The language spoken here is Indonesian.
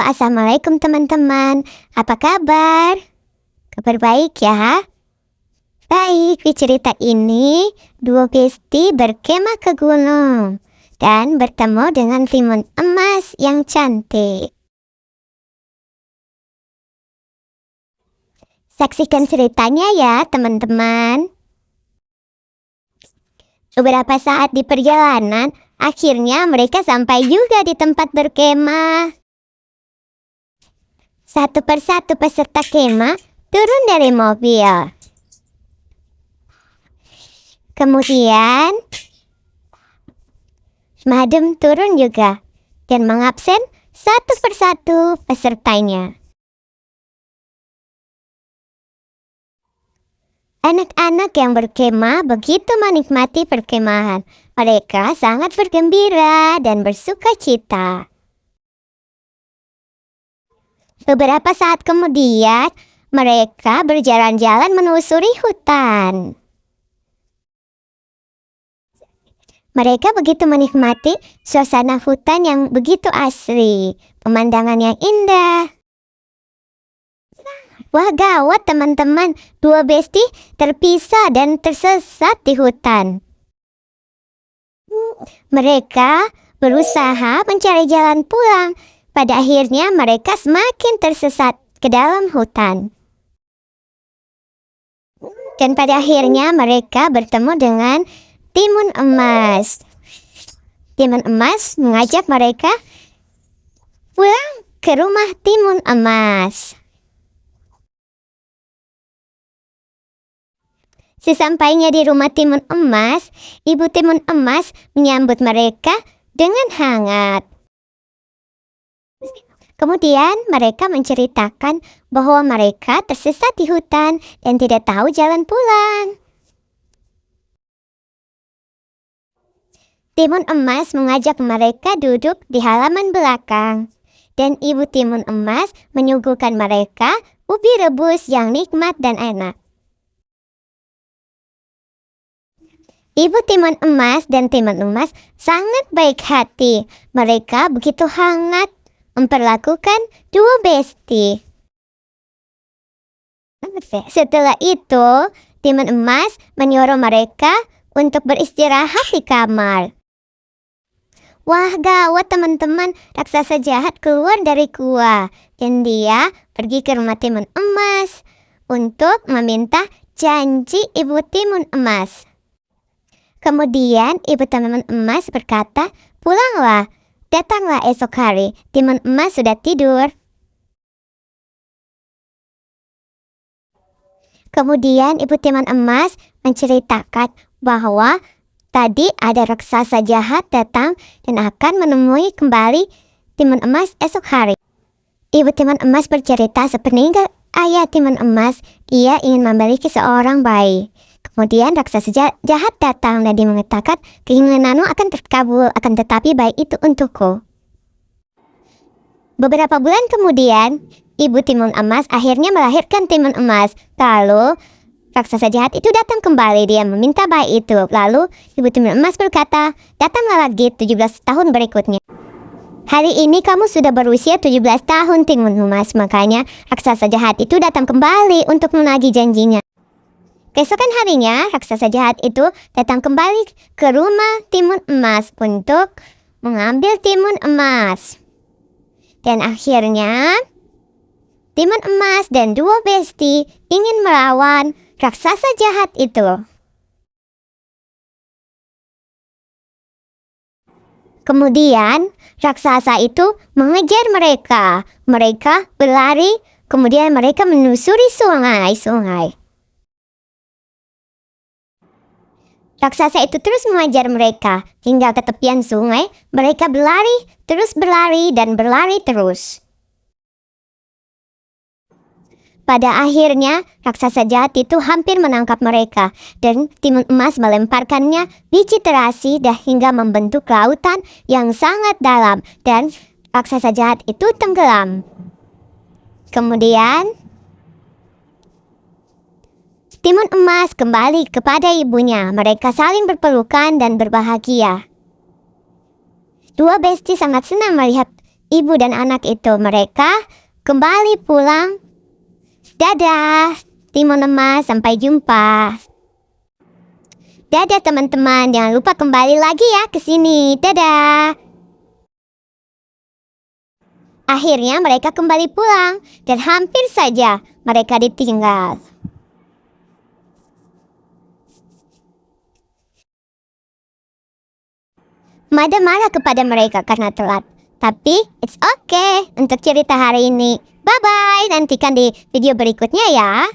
Assalamualaikum teman-teman. Apa kabar? Kabar baik ya? Baik, di cerita ini dua besti berkemah ke gunung dan bertemu dengan timun emas yang cantik. Saksikan ceritanya ya teman-teman. Beberapa saat di perjalanan, akhirnya mereka sampai juga di tempat berkemah. Satu persatu peserta kemah turun dari mobil. Kemudian, Madem turun juga dan mengabsen satu persatu pesertanya. Anak-anak yang berkemah begitu menikmati perkemahan. Mereka sangat bergembira dan bersuka cita. Beberapa saat kemudian, mereka berjalan-jalan menelusuri hutan. Mereka begitu menikmati suasana hutan yang begitu asri, pemandangan yang indah. Wah gawat teman-teman, dua besti terpisah dan tersesat di hutan. Mereka berusaha mencari jalan pulang. Pada akhirnya mereka semakin tersesat ke dalam hutan. Dan pada akhirnya mereka bertemu dengan timun emas. Timun emas mengajak mereka pulang ke rumah timun emas. Sesampainya di rumah timun emas, ibu timun emas menyambut mereka dengan hangat. Kemudian mereka menceritakan bahwa mereka tersesat di hutan dan tidak tahu jalan pulang. Timun emas mengajak mereka duduk di halaman belakang. Dan ibu timun emas menyuguhkan mereka ubi rebus yang nikmat dan enak. Ibu timun emas dan timun emas sangat baik hati. Mereka begitu hangat memperlakukan dua besti. Setelah itu, timun emas menyuruh mereka untuk beristirahat di kamar. Wah gawat teman-teman, raksasa jahat keluar dari gua. Dan dia pergi ke rumah timun emas untuk meminta janji ibu timun emas. Kemudian ibu timun emas berkata, "Pulanglah. Datanglah esok hari, timun emas sudah tidur." Kemudian ibu timun emas menceritakan bahwa tadi ada raksasa jahat datang dan akan menemui kembali timun emas esok hari. Ibu timun emas bercerita sepeninggal ayah timun emas, ia ingin memiliki seorang bayi. Kemudian raksasa jahat datang dan dia mengatakan, "Keinginanmu akan terkabul, akan tetapi baik itu untukku." Beberapa bulan kemudian, ibu timun emas akhirnya melahirkan timun emas. Lalu, raksasa jahat itu datang kembali, dia meminta bayi itu. Lalu, ibu timun emas berkata, "Datanglah lagi 17 tahun berikutnya. Hari ini kamu sudah berusia 17 tahun timun emas." Makanya, raksasa jahat itu datang kembali untuk menagih janjinya. Keesokan harinya, raksasa jahat itu datang kembali ke rumah timun emas untuk mengambil timun emas. Dan akhirnya, timun emas dan dua besti ingin melawan raksasa jahat itu. Kemudian, raksasa itu mengejar mereka. Mereka berlari, kemudian mereka menyusuri sungai. Raksasa itu terus mengejar mereka hingga ke tepian sungai. Mereka berlari dan berlari terus. Pada akhirnya, raksasa jahat itu hampir menangkap mereka dan timun emas melemparkannya biji terasi hingga membentuk lautan yang sangat dalam dan raksasa jahat itu tenggelam. Kemudian, timun emas kembali kepada ibunya. Mereka saling berpelukan dan berbahagia. Dua besti sangat senang melihat ibu dan anak itu. Mereka kembali pulang. Dadah, Timon Emas, sampai jumpa. Dadah teman-teman, jangan lupa kembali lagi ya ke sini. Dadah. Akhirnya mereka kembali pulang dan hampir saja mereka ditinggal. Mada marah kepada mereka karena telat. Tapi it's okay untuk cerita hari ini. Bye-bye, nantikan di video berikutnya ya.